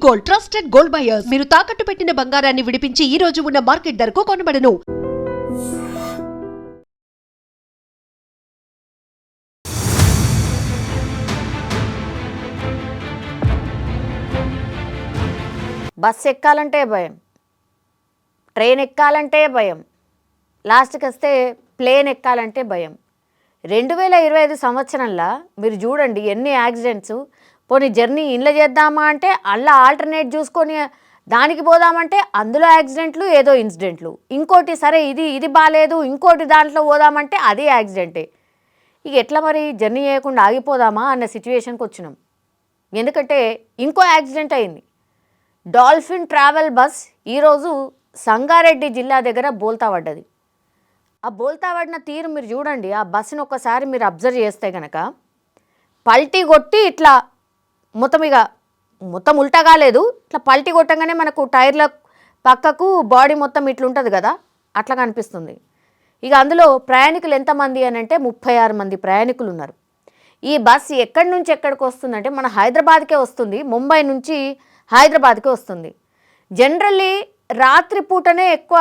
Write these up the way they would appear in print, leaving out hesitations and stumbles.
Gold, trusted gold buyers. మీరు తాకట్టు పెట్టిన బంగారాన్ని విడిపించి ఈ రోజు ఉన్న మార్కెట్ ధరకు కొనబడను. బస్ ఎక్కాలంటే భయం, ట్రైన్ ఎక్కాలంటే భయం, లాస్ట్కి వస్తే ప్లేన్ ఎక్కాలంటే భయం. 2025 సంవత్సరంలో మీరు చూడండి ఎన్ని యాక్సిడెంట్స్. పోనీ జర్నీ ఇంట్లో చేద్దామా అంటే అలా ఆల్టర్నేట్ చూసుకొని దానికి పోదామంటే అందులో యాక్సిడెంట్లు, ఏదో ఇన్సిడెంట్లు. ఇంకోటి సరే ఇది బాగాలేదు, ఇంకోటి దాంట్లో పోదామంటే అది యాక్సిడెంటే. ఇక ఎట్లా మరి జర్నీ చేయకుండా ఆగిపోదామా అన్న సిచ్యువేషన్కి వచ్చినాం. ఎందుకంటే ఇంకో యాక్సిడెంట్ అయింది. డాల్ఫిన్ ట్రావెల్ బస్ ఈరోజు సంగారెడ్డి జిల్లా దగ్గర బోల్తా పడ్డది. ఆ బోల్తా పడిన తీరు మీరు చూడండి. ఆ బస్సును ఒక్కసారి మీరు అబ్జర్వ్ చేస్తే కనుక పల్టీ కొట్టి ఇట్లా మొత్తం ఉల్టా కాలేదు, ఇట్లా పల్టీ కొట్టంగానే మనకు టైర్ల పక్కకు బాడీ మొత్తం ఇట్లుంటుంది కదా, అట్లా కనిపిస్తుంది. ఇక అందులో ప్రయాణికులు ఎంతమంది అని అంటే 36 మంది ప్రయాణికులు ఉన్నారు. ఈ బస్సు ఎక్కడి నుంచి ఎక్కడికి వస్తుందంటే మన హైదరాబాద్కే వస్తుంది, ముంబై నుంచి హైదరాబాద్కే వస్తుంది. జనరల్లీ రాత్రిపూటనే ఎక్కువ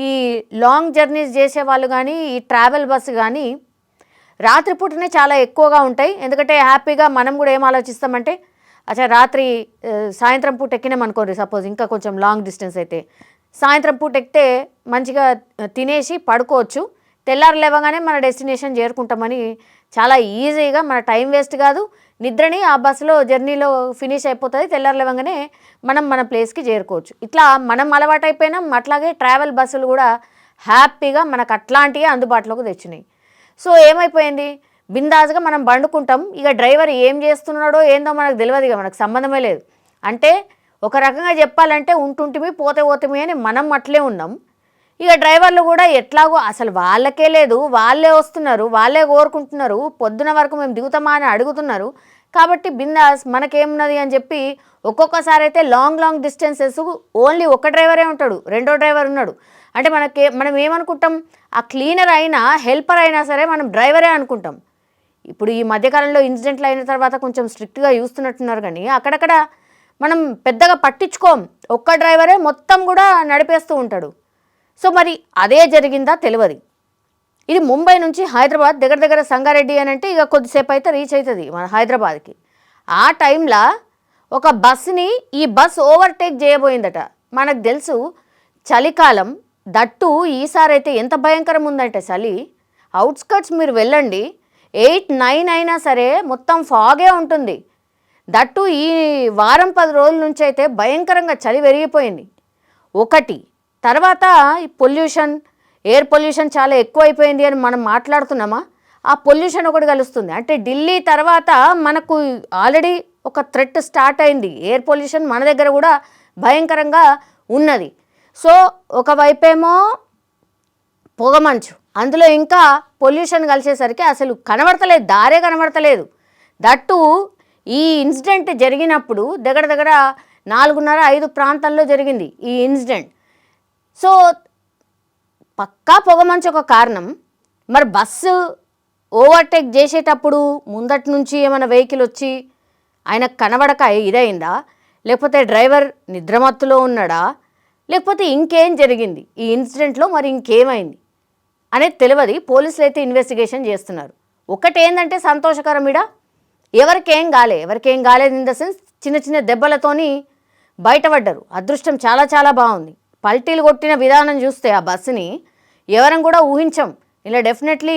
ఈ లాంగ్ జర్నీస్ చేసేవాళ్ళు కానీ ఈ ట్రావెల్ బస్సు కానీ రాత్రిపూటనే చాలా ఎక్కువగా ఉంటాయి. ఎందుకంటే హ్యాపీగా మనం కూడా ఏం ఆలోచిస్తామంటే అచ్చా రాత్రి సాయంత్రం పూట ఎక్కినామనుకోండి, సపోజ్ ఇంకా కొంచెం లాంగ్ డిస్టెన్స్ అయితే సాయంత్రం పూట ఎక్కితే మంచిగా తినేసి పడుకోవచ్చు, తెల్లారు లేవగానే మన డెస్టినేషన్ చేరుకుంటామని చాలా ఈజీగా, మన టైం వేస్ట్ కాదు, నిద్రని ఆ బస్సులో జర్నీలో ఫినిష్ అయిపోతుంది, తెల్లారు లేవగానే మనం మన ప్లేస్కి చేరుకోవచ్చు. ఇట్లా మనం అలవాటు అయిపోయినాం. అట్లాగే ట్రావెల్ బస్సులు కూడా హ్యాపీగా మనకు అట్లాంటివి అందుబాటులోకి తెచ్చినాయి. సో ఏమైపోయింది, బిందాజ్గా మనం బండుకుంటాం. ఇక డ్రైవర్ ఏం చేస్తున్నాడో ఏందో మనకు తెలియదు, ఇక మనకు సంబంధమే లేదు. అంటే ఒక రకంగా చెప్పాలంటే ఉంటుంటిమి పోతేమి అని మనం అట్లే ఉన్నాం. ఇక డ్రైవర్లు కూడా ఎట్లాగో అసలు వాళ్ళకే లేదు, వాళ్ళే వస్తున్నారు, వాళ్ళే కోరుకుంటున్నారు, పొద్దున వరకు మేము దిగుతామా అని అడుగుతున్నారు. కాబట్టి బిందాస్ మనకేమున్నది అని చెప్పి ఒక్కొక్కసారి అయితే లాంగ్ డిస్టెన్సెస్ ఓన్లీ ఒక డ్రైవరే ఉంటాడు, రెండో డ్రైవర్ ఉన్నాడు. అంటే మనం ఏమనుకుంటాం, ఆ క్లీనర్ అయినా హెల్పర్ అయినా సరే మనం డ్రైవరే అనుకుంటాం. ఇప్పుడు ఈ మధ్యకాలంలో ఇన్సిడెంట్లు అయిన తర్వాత కొంచెం స్ట్రిక్ట్గా చూస్తున్నట్టున్నారు, కానీ అక్కడక్కడ మనం పెద్దగా పట్టించుకోం, ఒక్క డ్రైవరే మొత్తం కూడా నడిపేస్తూ ఉంటాడు. సో మరి అదే జరిగిందా తెలియదు. ఇది ముంబై నుంచి హైదరాబాద్ దగ్గర సంగారెడ్డి అని అంటే ఇక కొద్దిసేపు అయితే రీచ్ అవుతుంది మన హైదరాబాద్కి. ఆ టైంలో ఒక బస్సుని ఈ బస్ ఓవర్టేక్ చేయబోయిందట. మనకు తెలుసు చలికాలం, దట్టు ఈసారి అయితే ఎంత భయంకరం ఉందంటే చలి. అవుట్స్కట్స్ మీరు వెళ్ళండి, 8-9 అయినా సరే మొత్తం ఫాగే ఉంటుంది. దట్టు ఈ వారం 10 రోజుల నుంచి అయితే భయంకరంగా చలి పెరిగిపోయింది ఒకటి. తర్వాత ఈ పొల్యూషన్, ఎయిర్ పొల్యూషన్ చాలా ఎక్కువైపోయింది అని మనం మాట్లాడుతున్నామా, ఆ పొల్యూషన్ ఒకటి కలుస్తుంది. అంటే ఢిల్లీ తర్వాత మనకు ఆల్రెడీ ఒక థ్రెట్ స్టార్ట్ అయింది, ఎయిర్ పొల్యూషన్ మన దగ్గర కూడా భయంకరంగా ఉన్నది. సో ఒకవైపేమో పొగమంచు, అందులో ఇంకా పొల్యూషన్ కలిసేసరికి అసలు కనబడతలేదు, దారే కనబడతలేదు. దట్టు ఈ ఇన్సిడెంట్ జరిగినప్పుడు దగ్గర 4:30-5 ప్రాంతాల్లో జరిగింది ఈ ఇన్సిడెంట్. సో పక్కా పొగమంచు ఒక కారణం. మరి బస్సు ఓవర్టేక్ చేసేటప్పుడు ముందటి నుంచి ఏమైనా వెహికల్ వచ్చి ఆయనకు కనబడక ఇదైందా, లేకపోతే డ్రైవర్ నిద్రమత్తులో ఉన్నాడా, లేకపోతే ఇంకేం జరిగింది ఈ ఇన్సిడెంట్లో, మరి ఇంకేమైంది అనేది తెలియదు. పోలీసులు అయితే ఇన్వెస్టిగేషన్ చేస్తున్నారు. ఒకటి ఏంటంటే సంతోషకరం, ఇడ ఎవరికేం కాలేదు ఇన్ ద సెన్స్ చిన్న దెబ్బలతోని బయటపడ్డారు. అదృష్టం చాలా బాగుంది. పల్టీలు కొట్టిన విధానం చూస్తే ఆ బస్సుని ఎవరం కూడా ఊహించం, ఇలా డెఫినెట్లీ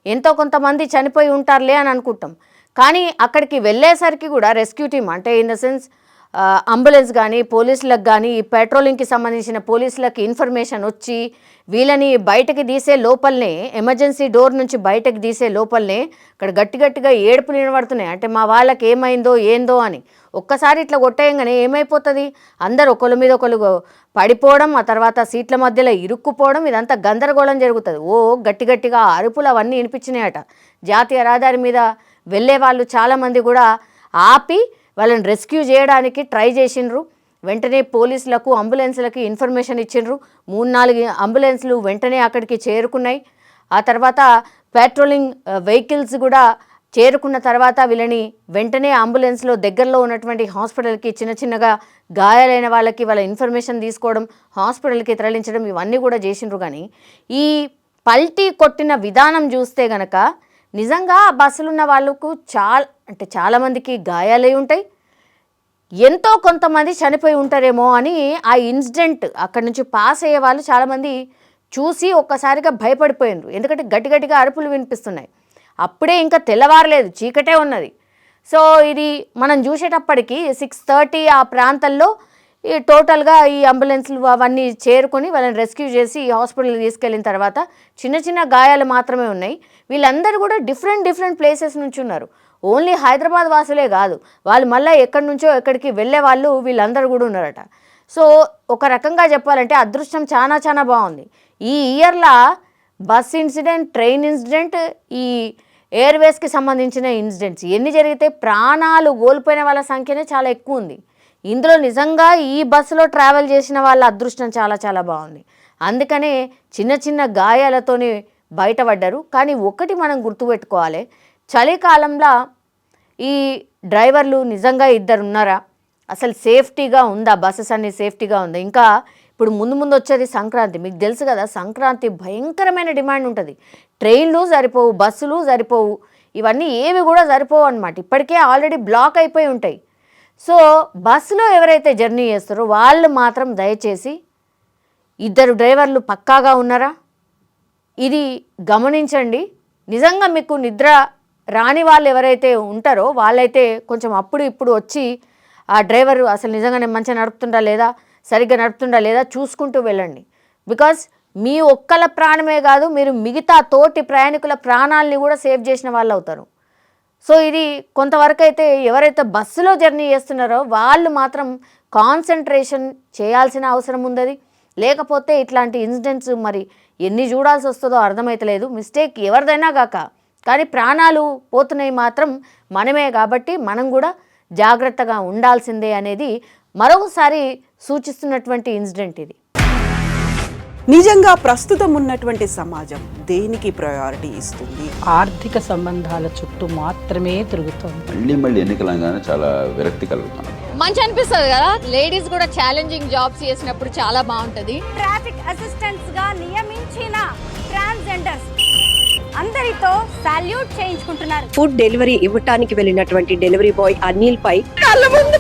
ఎంతో కొంతమంది చనిపోయి ఉంటారులే అని అనుకుంటాం. కానీ అక్కడికి వెళ్ళేసరికి కూడా రెస్క్యూ టీమ్, అంటే ఇన్ ద సెన్స్ అంబులెన్స్ కానీ పోలీసులకు కానీ ఈ పెట్రోలింగ్కి సంబంధించిన పోలీసులకు ఇన్ఫర్మేషన్ వచ్చి వీళ్ళని బయటకు తీసే లోపలనే, ఎమర్జెన్సీ డోర్ నుంచి బయటకు తీసే లోపలనే అక్కడ గట్టిగా ఏడుపులు వినబడుతున్నాయి. అంటే మా వాళ్ళకి ఏమైందో ఏందో అని. ఒక్కసారి ఇట్లా కొట్టేయంగానే ఏమైపోతుంది, అందరు ఒకళ్ళ మీద ఒకళ్ళు పడిపోవడం, ఆ తర్వాత సీట్ల మధ్యలో ఇరుక్కుపోవడం, ఇదంతా గందరగోళం జరుగుతుంది. గట్టిగా అరుపులు అవన్నీ వినిపించినాయట. జాతీయ రహదారి మీద వెళ్ళే వాళ్ళు చాలామంది కూడా ఆపి వాళ్ళని రెస్క్యూ చేయడానికి ట్రై చేసిండ్రు. వెంటనే పోలీసులకు అంబులెన్స్లకి ఇన్ఫర్మేషన్ ఇచ్చిండ్రు. 3-4 అంబులెన్స్లు వెంటనే అక్కడికి చేరుకున్నాయి. ఆ తర్వాత పెట్రోలింగ్ వెహికల్స్ కూడా చేరుకున్న తర్వాత వీళ్ళని వెంటనే అంబులెన్స్లో దగ్గరలో ఉన్నటువంటి హాస్పిటల్కి చిన్నగా గాయాలైన వాళ్ళకి వాళ్ళ ఇన్ఫర్మేషన్ తీసుకోవడం, హాస్పిటల్కి తరలించడం ఇవన్నీ కూడా చేసిండ్రు. కానీ ఈ పల్టీ కొట్టిన విధానం చూస్తే గనక నిజంగా ఆ బస్సులో ఉన్న వాళ్ళకు చాలామందికి గాయాలై ఉంటాయి, ఎంతో కొంతమంది చనిపోయి ఉంటారేమో అని ఆ ఇన్సిడెంట్ అక్కడి నుంచి పాస్ అయ్యే వాళ్ళు చాలామంది చూసి ఒక్కసారిగా భయపడిపోయినారు. ఎందుకంటే గట్టిగా అరుపులు వినిపిస్తున్నాయి. అప్పుడే ఇంకా తెల్లవారలేదు, చీకటే ఉన్నది. సో ఇది మనం చూసేటప్పటికి 6:30 ఆ ప్రాంతంలో ఈ టోటల్గా ఈ అంబులెన్స్లు అవన్నీ చేరుకొని వాళ్ళని రెస్క్యూ చేసి హాస్పిటల్కి తీసుకెళ్ళిన తర్వాత చిన్న గాయాలు మాత్రమే ఉన్నాయి. వీళ్ళందరూ కూడా డిఫరెంట్ ప్లేసెస్ నుంచి ఉన్నారు. ఓన్లీ హైదరాబాద్ వాసులే కాదు, వాళ్ళు మళ్ళీ ఎక్కడి నుంచో ఎక్కడికి వెళ్ళే వాళ్ళు వీళ్ళందరూ కూడా ఉన్నారట. సో ఒక రకంగా చెప్పాలంటే అదృష్టం చాలా బాగుంది. ఈ ఇయర్లో బస్ ఇన్సిడెంట్, ట్రైన్ ఇన్సిడెంట్, ఈ ఎయిర్వేస్కి సంబంధించిన ఇన్సిడెంట్స్ ఎన్ని జరిగితే ప్రాణాలు కోల్పోయిన వాళ్ళ సంఖ్యనే చాలా ఎక్కువ ఉంది. ఇందులో నిజంగా ఈ బస్సులో ట్రావెల్ చేసిన వాళ్ళ అదృష్టం చాలా బాగుంది. అందుకనే చిన్న గాయాలతోనే బయటపడ్డారు. కానీ ఒకటి మనం గుర్తుపెట్టుకోవాలి, చలికాలంలో ఈ డ్రైవర్లు నిజంగా 2 ఉన్నారా? అసలు సేఫ్టీగా ఉందా? బస్సెస్ అన్ని సేఫ్టీగా ఉందా? ఇంకా ఇప్పుడు ముందు వచ్చేది సంక్రాంతి. మీకు తెలుసు కదా, సంక్రాంతి భయంకరమైన డిమాండ్ ఉంటుంది. ట్రైన్లు సరిపోవు, బస్సులు సరిపోవు, ఇవన్నీ ఏవి కూడా సరిపోవు అన్నమాట. ఇప్పటికే ఆల్రెడీ బ్లాక్ అయిపోయి ఉంటాయి. సో బస్సులో ఎవరైతే జర్నీ చేస్తారో వాళ్ళు మాత్రం దయచేసి 2 డ్రైవర్లు పక్కాగా ఉన్నారా ఇది గమనించండి. నిజంగా మీకు నిద్ర రాని వాళ్ళు ఎవరైతే ఉంటారో వాళ్ళైతే కొంచెం అప్పుడు ఇప్పుడు వచ్చి ఆ డ్రైవర్ అసలు నిజంగానే మంచిగా నడుపుతుండా లేదా, సరిగ్గా నడుపుతుండా లేదా చూసుకుంటూ వెళ్ళండి. బికాస్ మీ ఒక్కల ప్రాణమే కాదు, మీరు మిగతా తోటి ప్రయాణికుల ప్రాణాలని కూడా సేవ్ చేసిన వాళ్ళు అవుతారు. సో ఇది కొంతవరకు అయితే ఎవరైతే బస్సులో జర్నీ చేస్తున్నారో వాళ్ళు మాత్రం కాన్సన్ట్రేషన్ చేయాల్సిన అవసరం ఉంది. లేకపోతే ఇట్లాంటి ఇన్సిడెంట్స్ మరి ఎన్ని చూడాల్సి వస్తుందో అర్థమైతలేదు. మిస్టేక్ ఎవరిదైనా కాక, కానీ ప్రాణాలు పోతున్నాయి మాత్రం మనమే, కాబట్టి మనం కూడా జాగ్రత్తగా ఉండాల్సిందే అనేది మరొకసారి సూచిస్తున్నటువంటి ఇన్సిడెంట్ ఇది. నిజంగా ప్రస్తుతం ఉన్నటువంటి సమాజం దేనికి ప్రయారిటీ ఇస్తుంది? ఆర్థిక సంబంధాల చుట్టూ మాత్రమే తిరుగుతుంది. మళ్ళీ ఎన్నికలంగానే చాలా విరక్తి కలుగుతాను. మంచి అనిపిస్తుంది కదా, లేడీస్ కూడా ఛాలెంజింగ్ జాబ్స్ చేసినప్పుడు చాలా బాగుంటది. ట్రాఫిక్ అసిస్టెంట్స్ గా నియమించిన ట్రాన్స్జెండర్స్ అందరితో సాల్యూట్ చేయించుకుంటున్నారు. ఫుడ్ డెలివరీ ఇవ్వటానికి వెళ్ళినటువంటి డెలివరీ బాయ్ అనిల్ పై కళ్ళ ముందు